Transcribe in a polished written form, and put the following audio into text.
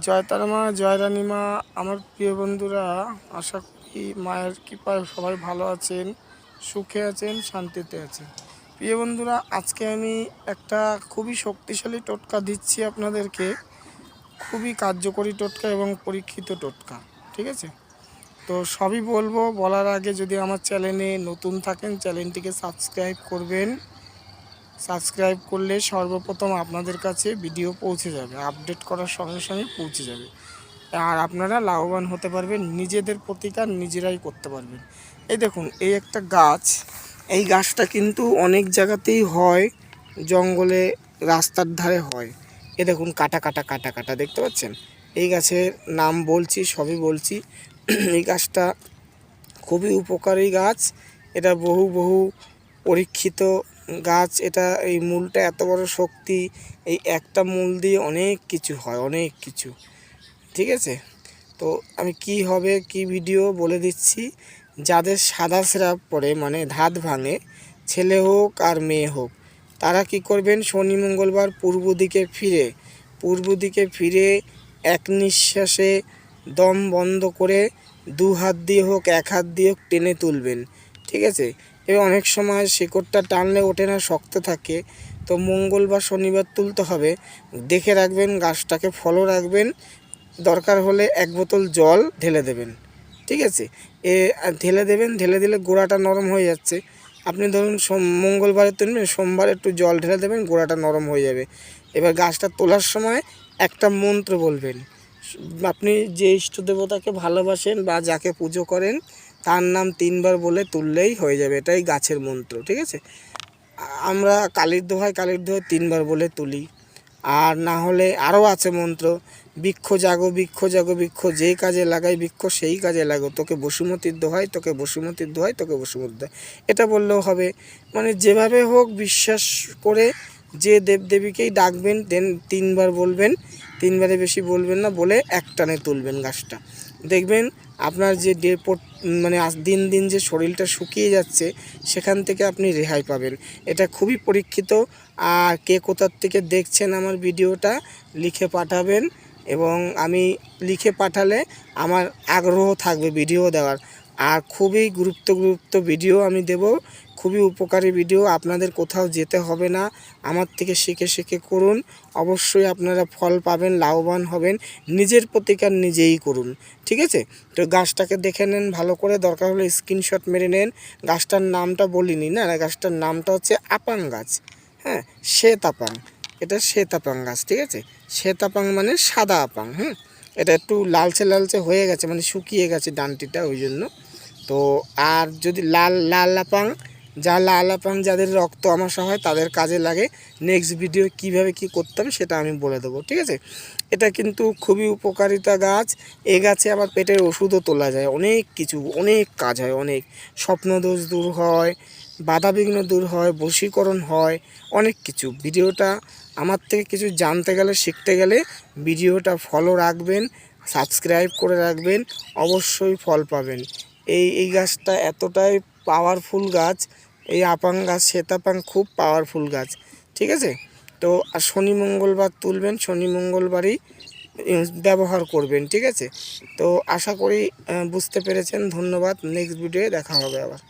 জয় তারা মা, জয় রানী মা। আমার প্রিয় বন্ধুরা, আশা করি মায়ের কৃপায় সবাই ভালো আছেন, সুখে আছেন, শান্তিতে আছেন। প্রিয় বন্ধুরা, আজকে আমি একটা খুবই শক্তিশালী টোটকা দিচ্ছি আপনাদেরকে, খুবই কার্যকরী টোটকা এবং পরীক্ষিত টোটকা। ঠিক আছে, তো সবই বলবো। বলার আগে যদি আমার চ্যানেলে নতুন থাকেন, চ্যানেলটিকে সাবস্ক্রাইব করবেন। সাবস্ক্রাইব করলে সর্বপ্রথম আপনাদের কাছে ভিডিও পৌঁছে যাবে, আপডেট করার সঙ্গে সঙ্গে পৌঁছে যাবে। আর আপনারা লাভবান হতে পারবেন, নিজেদের প্রতিকার নিজেরাই করতে পারবেন। এই দেখুন, এই একটা গাছ, এই গাছটা কিন্তু অনেক জায়গাতেই হয়, জঙ্গলে, রাস্তার ধারে হয়। এ দেখুন, কাটা কাটা কাটা কাটা দেখতে পাচ্ছেন। এই গাছের নাম বলছি, সবই বলছি। এই গাছটা খুবই উপকারী গাছ, এটা বহু বহু পরীক্ষিত গাছ। এটা এই মূলটা এত বড় শক্তি, এই একটা মূল দিয়ে অনেক কিছু হয়, অনেক কিছু। ঠিক আছে, তো আমি কি হবে কি ভিডিও বলে দিচ্ছি। যাদের সাদা স্রাব পড়ে, মানে ধাত ভাঙে, ছেলে হোক আর মেয়ে হোক, তারা কি করবেন, শনি মঙ্গলবার পূর্ব দিকে ফিরে এক নিঃশ্বাসে দম বন্ধ করে 2 হাত দিয়ে হোক 1 হাত দিয়ে হোক টেনে তুলবেন। ঠিক আছে, এবং অনেক সময় শিকড়টা টানলে ওঠে না, শক্ত থাকে, তো মঙ্গলবার শনিবার তুলতে হবে। দেখে রাখবেন, গাছটাকে ফলো রাখবেন, দরকার হলে 1 বোতল জল ঢেলে দেবেন। ঠিক আছে, ঢেলে দেবেন। ঢেলে দিলে গোড়াটা নরম হয়ে যাচ্ছে। আপনি ধরুন মঙ্গলবারে তুলবেন, সোমবার একটু জল ঢেলে দেবেন, গোড়াটা নরম হয়ে যাবে। এবার গাছটা তোলার সময় একটা মন্ত্র বলবেন। আপনি যে ইষ্ট দেবতাকে ভালোবাসেন বা যাকে পুজো করেন, তার নাম 3 বার বলে তুললেই হয়ে যাবে। এটাই গাছের মন্ত্র। ঠিক আছে, আমরা কালীর দোহাই 3 বার বলে তুলি। আর না হলে আরও আছে মন্ত্র, বৃক্ষ জাগো বৃক্ষ জাগো বৃক্ষ, যেই কাজে লাগাই বৃক্ষ সেই কাজে লাগো, তোকে বসুমতির দোহাই, তোকে বসুমতির দোহাই, তোকে বসুমতির দোহাই। এটা বললেও হবে। মানে যেভাবে হোক বিশ্বাস করে যে দেবদেবীকেই ডাকবেন, 3 বার বলবেন, 3 বারে বেশি বলবেন না, বলে একটানে তুলবেন গাছটা। দেখবেন আপনার যে মানে দিন দিন যে শরীরটা শুকিয়ে যাচ্ছে, সেখান থেকে আপনি রেহাই পাবেন। এটা খুবই পরীক্ষিত। আর কে কোথার থেকে দেখছেন আমার ভিডিওটা লিখে পাঠাবেন, এবং আমি লিখে পাঠালে আমার আগ্রহ থাকবে ভিডিও দেওয়ার। আর খুবই গুরুত্ব ভিডিও আমি দেব, খুবই উপকারী ভিডিও। আপনাদের কোথাও যেতে হবে না, আমার থেকে শিখে শিখে করুন, অবশ্যই আপনারা ফল পাবেন, লাভবান হবেন। নিজের প্রতিকার নিজেই করুন। ঠিক আছে, তো গাছটাকে দেখে নেন ভালো করে, দরকার হলে স্ক্রিনশট মেরে নেন। গাছটার নামটা বলিনি না, গাছটার নামটা হচ্ছে আপাং গাছ। হ্যাঁ, শ্বেতাপাং, এটা শ্বেতাপাং গাছ। ঠিক আছে, শ্বেতাপাং মানে সাদা আপাং। এটা একটু লালচে লালচে হয়ে গেছে, মানে শুকিয়ে গেছে ডানটিটা, ওই জন্য। তো আর যদি লাল আপাং, লাল আপাং যাদের রক্ত আমাশা হয় তাদের কাজে লাগে। নেক্সট ভিডিও কিভাবে কি করতে হবে সেটা আমি বলে দেবো। ঠিক আছে, এটা কিন্তু খুবই উপকারিতা গাছ। এ গাছে আবার পেটের ওষুধও তোলা যায়, অনেক কিছু, অনেক কাজ হয়, অনেক স্বপ্নদোষ দূর হয়, বাধাবিঘ্ন দূর হয়, বশীকরণ হয়, অনেক কিছু। ভিডিওটা আমার থেকে কিছু জানতে গেলে, শিখতে গেলে ভিডিওটা ফলো রাখবেন, সাবস্ক্রাইব করে রাখবেন, অবশ্যই ফল পাবেন। এই গাছটা এতটাই পাওয়ারফুল গাছ, এই আপাং গাছ, শ্বেতাপাং খুব পাওয়ারফুল গাছ। ঠিক আছে, তো আর শনি মঙ্গলবার তুলবেন, শনি মঙ্গলবারই ব্যবহার করবেন। ঠিক আছে, তো আশা করি বুঝতে পেরেছেন। ধন্যবাদ, নেক্সট ভিডিওয়ে দেখা হবে আবার।